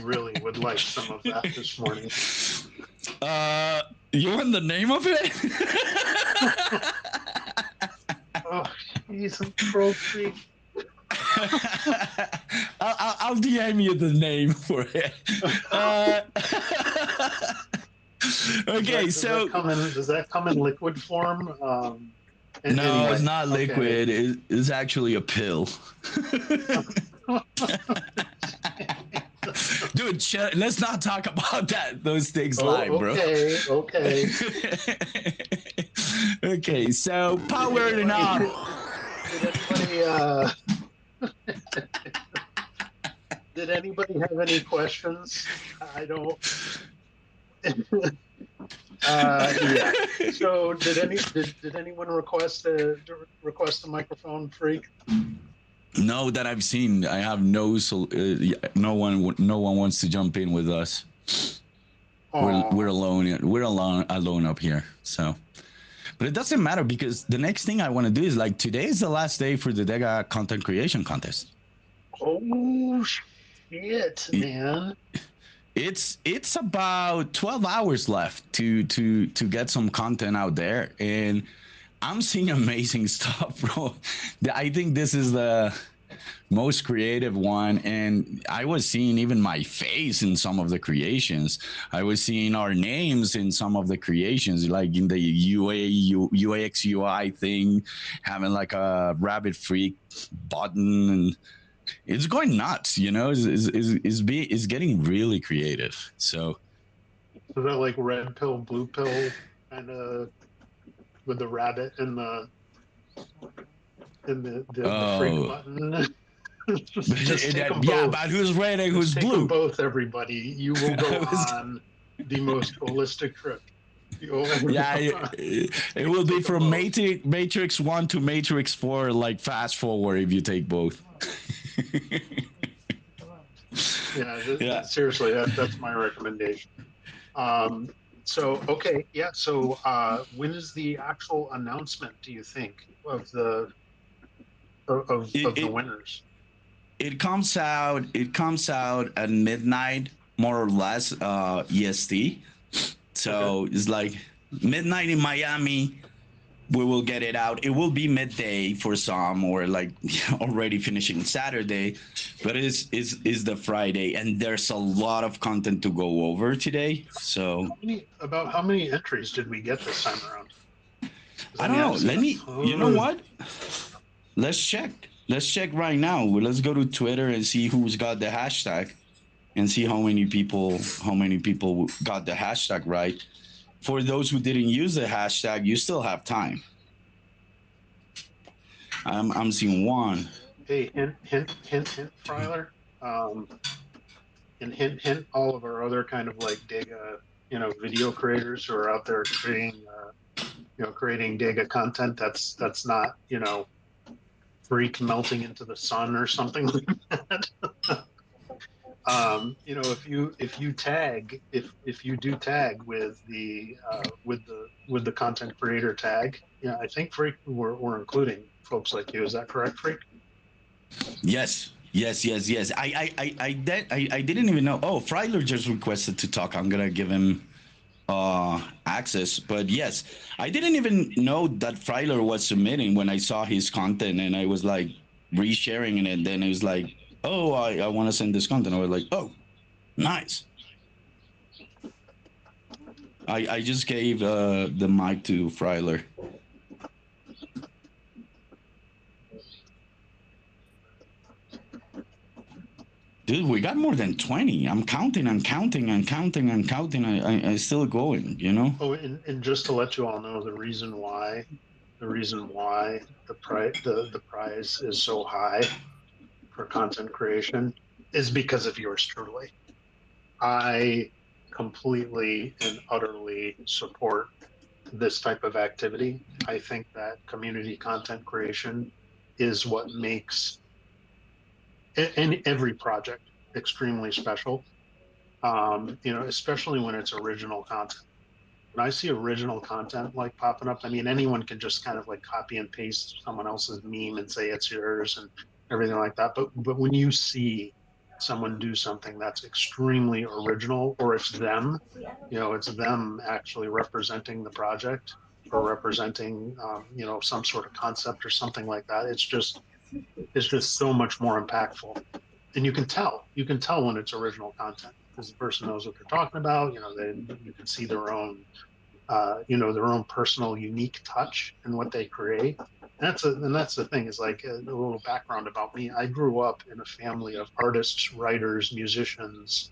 really would like some of that this morning.
You want the name of it?
Oh, he's a troll, Freak.
I'll DM you the name for it. Okay,
does that come in liquid form?
No, anyway, it's not liquid. Okay. It's actually a pill. Dude, let's not talk about those things live, bro.
Okay.
Okay, so powering up.
Did anybody have any questions? I don't. Yeah. So did anyone request a microphone, Freak?
No, that I've seen. I have no one wants to jump in with us. We're
Oh,
alone. We're alone up here. So, but it doesn't matter because the next thing I want to do is like today is the last day for the DEGA content creation contest.
oh shit, man.
It's about 12 hours left to get some content out there, and I'm seeing amazing stuff, bro. I think this is the most creative one, and I was seeing even my face in some of the creations. I was seeing our names in some of the creations, like in the UX UI thing, having like a rabbit freak button, and it's going nuts. Is getting really creative. So
Is that like red pill, blue pill, kind of with the rabbit and the freak
oh.
button? Just take them
Yeah,
both.
but who's red and
Just
who's
take them
blue?
both, everybody. You will go on the most holistic trip you'll ever
Yeah,
go on.
it will be
Take them
from
both.
Matrix 1 to Matrix 4, like fast forward if you take both.
Yeah,
Yeah.
seriously, that's my recommendation. Um, so okay, yeah. So when is the actual announcement? Do you think of
It,
the
it
winners?
it comes out at midnight, more or less, EST.
Okay.
So it's like midnight in Miami. We will get it out. It will be midday for some, or like already finishing Saturday, but is the Friday, and there's a lot of content to go over today. So
About how many entries did we get this time around? Because
I
I
don't
mean,
know.
I've seen
Let
a
me. You know
ton.
what? Let's check. Let's check right now. Let's go to Twitter and see who's got the hashtag, and see how many people got the hashtag right. For those who didn't use the hashtag, you still have time. I'm seeing one.
Hey, hint, hint, hint, hint, Fryler. Um, and hint, hint, all of our other kind of like data, video creators who are out there creating data content that's not, freak melting into the sun or something like that. If you do tag with the content creator tag, yeah, I think Freak we're including folks like you. Is that correct, Freak?
Yes, yes, yes, yes. I didn't even know. Oh, Freiler just requested to talk. I'm gonna give him access. But yes, I didn't even know that Freiler was submitting when I saw his content, and I was like resharing it. And then it was like, oh, I want to send this content. I was like, oh, nice. I just gave the mic to Freiler. Dude, we got more than 20. I'm counting and counting and counting and counting. I still going, you know?
Oh, and just to let you all know, the reason why the prize is so high for content creation is because of yours truly. I completely and utterly support this type of activity. I think that community content creation is what makes every project extremely special. Especially when it's original content. When I see original content like popping up, I mean, anyone can just kind of like copy and paste someone else's meme and say it's yours and everything like that. But when you see someone do something that's extremely original, or it's them actually representing the project or representing, some sort of concept or something like that. It's just so much more impactful, and you can tell when it's original content because the person knows what they're talking about. You can see their own personal unique touch in what they create. And that's the thing is like a little background about me. I grew up in a family of artists, writers, musicians,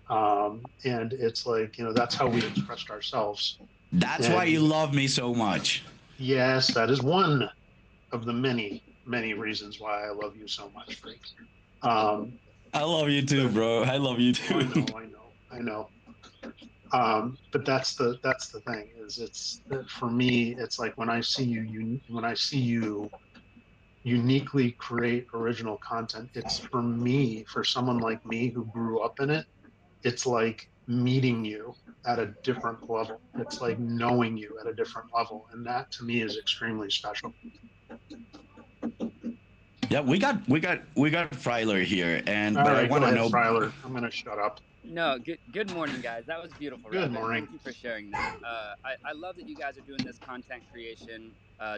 and it's like that's how we expressed ourselves.
That's why you
And
love me so much.
yes, that is one of the many many reasons why I love you so much, Freak. Um,
I love you too,
but
bro. I love you
oh, I
too.
know, I know, I know. But that's the thing is it's for me it's like when I see you uniquely create original content. It's for me, for someone like me who grew up in it, it's like meeting you at a different level. It's like knowing you at a different level. And that to me is extremely special.
Yeah, we got Fryler here, and
All
but I
right, go
want to
ahead,
know.
Fryler. I'm going to shut up.
No, good morning, guys. That was beautiful,
Good
Rabbit.
morning.
Thank you for sharing that. I love that you guys are doing this content creation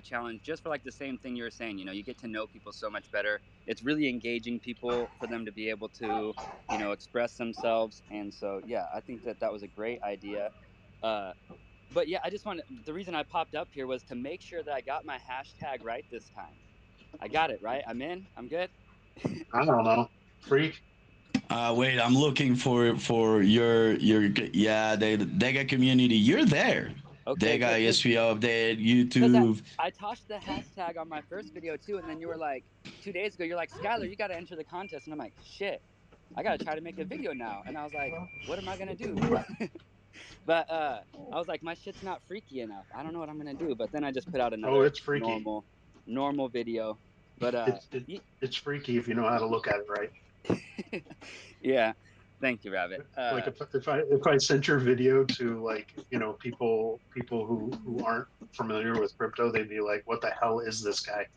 challenge just for like the same thing you were saying. You know, you get to know people so much better. It's really engaging people for them to be able to, you know, express themselves. And so, yeah, I think that that was a great idea. But yeah, I just wanted, the reason I popped up here was to make sure that I got my hashtag right this time. I got it right. I'm in. I'm good.
I don't know. Freak.
Wait, I'm looking for your yeah, the DEGA community. You're there.
Okay,
DEGA,
good.
SPO update,
Because
YouTube.
I tossed the hashtag on my first video too, and then you were like, 2 days ago, you're like, Skylar, you got to enter the contest. And I'm like, shit, I got to try to make a video now. And I was like, what am I going to do? But I was like, my shit's not freaky enough. I don't know what I'm going to do. But then I just put out
Oh,
another
it's freaky.
normal video. But
It's freaky if you know how to look at it right.
yeah. Thank you, Rabbit.
Like if I sent your video to like, you know, people who aren't familiar with crypto, they'd be like, what the hell is this guy?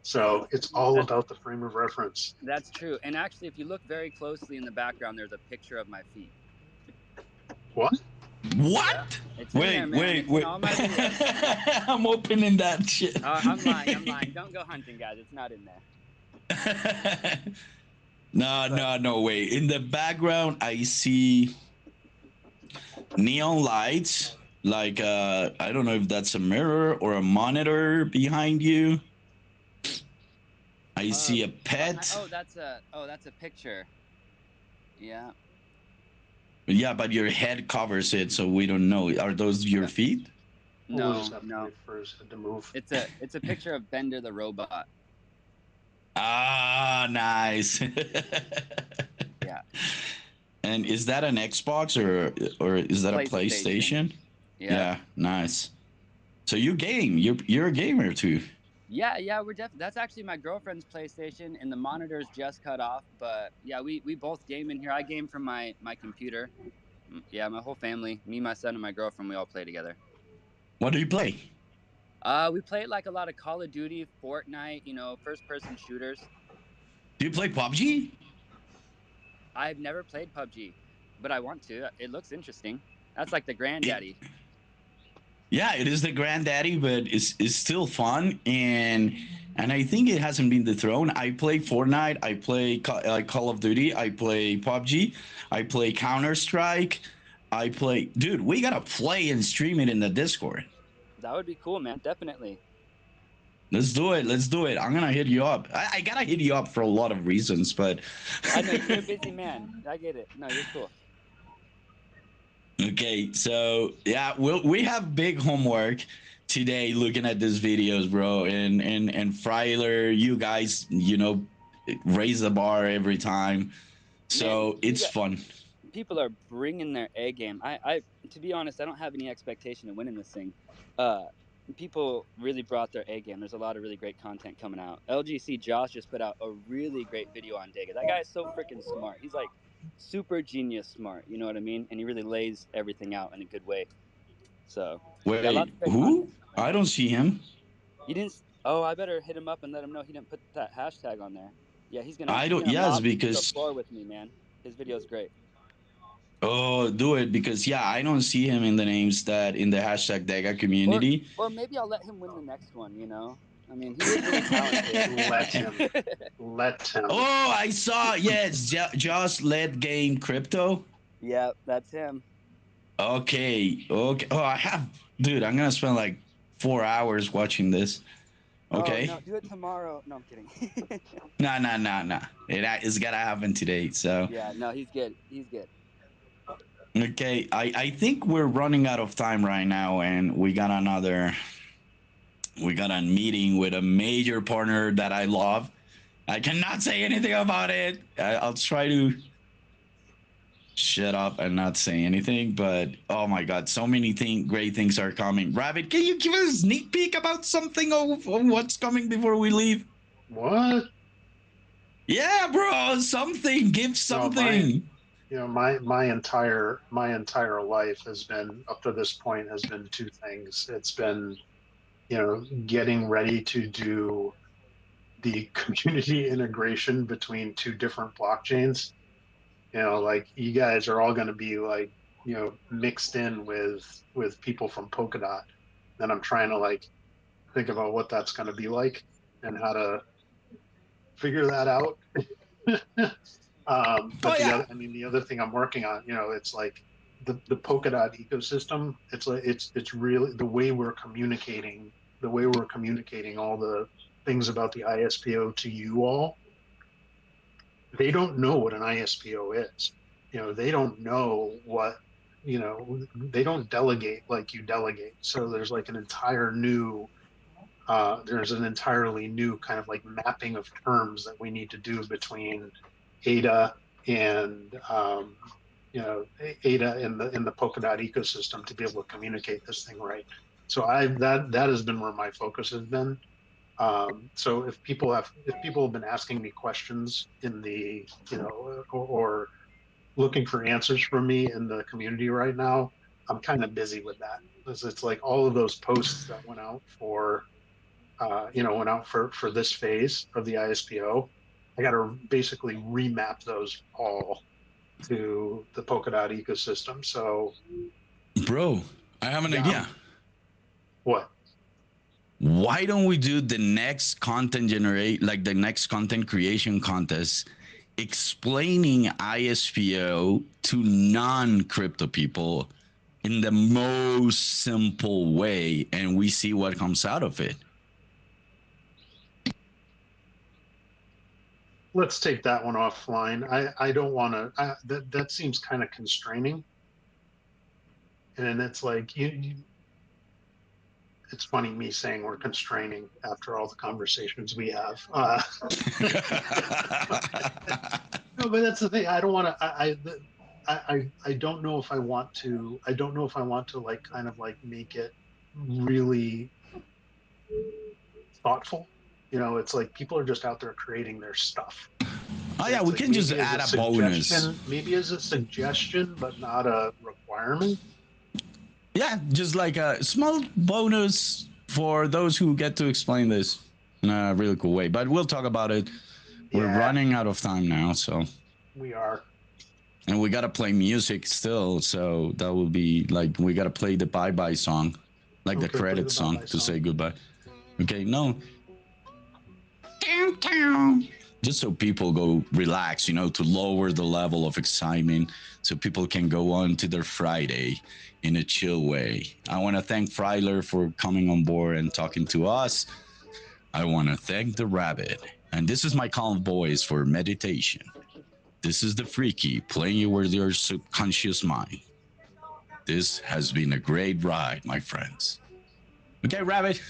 So it's all about the frame of reference.
That's true. And actually, if you look very closely in the background, there's a picture of my feet.
What?
What?
Yeah, it's in there, man. It's in all my videos.
I'm opening that shit.
I'm lying. Don't go hunting, guys. It's not in there.
No way. In the background, I see neon lights. Like I don't know if that's a mirror or a monitor behind you. I see a pet.
That's a picture. Yeah.
Yeah, but your head covers it, so we don't know. Are those your feet?
We'll
No,
just have to
no.
wait for his head to move.
It's a picture of Bender the robot.
Ah, nice.
Yeah.
And is that an Xbox or is that a PlayStation? Yeah, nice. So you game. You're a gamer too.
Yeah, that's actually my girlfriend's PlayStation, and the monitor's just cut off. But yeah, we both game in here. I game from my computer. Yeah, my whole family, me, my son, and my girlfriend, we all play together.
What do you play?
We play like a lot of Call of Duty, Fortnite, you know, first-person shooters.
Do you play PUBG?
I've never played PUBG, but I want to. It looks interesting. That's like the granddaddy.
Yeah, it is the granddaddy, but it's still fun, and I think it hasn't been dethroned. I play Fortnite, I play Call of Duty, I play PUBG, I play Counter-Strike, I play. Dude, we gotta play and stream it in the Discord.
That would be cool, man. Definitely.
Let's do it. I'm gonna hit you up. I gotta hit you up for a lot of reasons, but
I know you're a busy man. I get it. No, you're cool.
Okay, so yeah, we have big homework today looking at these videos, bro. And Fryler, you guys, you know, raise the bar every time, so it's fun.
People are bringing their A game. I to be honest, I don't have any expectation of winning this thing. People really brought their A game. There's a lot of really great content coming out. LGC Josh just put out a really great video on DEGA. That guy is so freaking smart. He's like super genius smart, you know what I mean? And he really lays everything out in a good way. So
wait, who? I don't see him.
He didn't. Oh, I better hit him up and let him know he didn't put that hashtag on there. Yeah, he's gonna.
Yes, because
the floor with me, man. His video is great.
Oh, do it, because yeah, I don't see him in the names that in the hashtag DEGA community.
Or maybe I'll let him win the next one. You know. I mean, he is really talented.
Let him.
Oh, I saw. Yes, Josh Let Game Crypto.
Yeah, that's him.
Okay. Oh, I have, dude. I'm gonna spend like 4 hours watching this. Okay.
Oh, no, do it tomorrow. No, I'm kidding.
Nah. It's gotta happen today. So.
Yeah. No, he's good. He's good.
Okay. I think we're running out of time right now, and we got a meeting with a major partner that I love. I cannot say anything about it. I'll try to shut up and not say anything, but oh my God, so many great things are coming. Rabbit, can you give us a sneak peek about something of what's coming before we leave?
What?
Yeah, bro, something. Give
You know, my
something.
my entire life has been up to this point has been two things. It's been, getting ready to do the community integration between two different blockchains. Like you guys are all going to be like, mixed in with people from Polkadot. And I'm trying to like think about what that's going to be like and how to figure that out.
Oh
But
yeah.
the other thing I'm working on, it's like the Polkadot ecosystem. It's like it's really the way we're communicating all the things about the ISPO to you all. They don't know what an ISPO is. They don't know what, they don't delegate like you delegate. So there's an entirely new kind of like mapping of terms that we need to do between ADA and ADA in the Polkadot ecosystem to be able to communicate this thing right. So that has been where my focus has been. So if people have been asking me questions in the or looking for answers from me in the community right now, I'm kind of busy with that. It's like all of those posts that went out for this phase of the ISPO. I got to basically remap those all to the Polkadot ecosystem. So
Bro, I have an
yeah,
idea.
what?
Why don't we do the next the next content creation contest explaining ISPO to non-crypto people in the most simple way, and we see what comes out of it.
Let's take that one offline. I don't want to. That seems kind of constraining, and it's like it's funny me saying we're constraining after all the conversations we have. No, but that's the thing. I don't want to. I don't know if I want to. I don't know if I want to like kind of like make it really thoughtful. It's like people are just out there creating their stuff.
Oh
And
yeah,
it's
we
like
can just add a bonus.
maybe as a suggestion, but not a requirement.
Yeah, just like a small bonus for those who get to explain this in a really cool way. But we'll talk about it. We're
Yeah,
running out of time now, so
we are.
and we gotta play music still. So that will be like we gotta play the bye bye song, like the
Okay, play
credit
the bye
song
bye
to
song.
say goodbye. Okay, no, just so people go relax, to lower the level of excitement so people can go on to their Friday in a chill way. I want to thank Freiler for coming on board and talking to us. I want to thank the rabbit. And this is my calm voice for meditation. This is the freaky playing you with your subconscious mind. This has been a great ride, my friends. Okay, rabbit.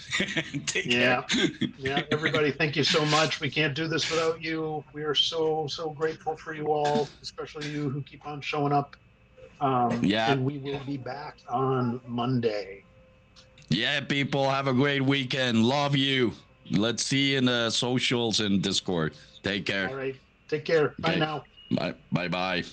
Take care.
Yeah, yeah. Everybody, thank you so much. We can't do this without you. We are so grateful for you all, especially you who keep on showing up.
Yeah.
And we will be back on Monday.
Yeah, people, have a great weekend. Love you. Let's see you in the socials and Discord. Take care.
All right. Take care. Bye
Okay.
now.
Bye. Bye bye.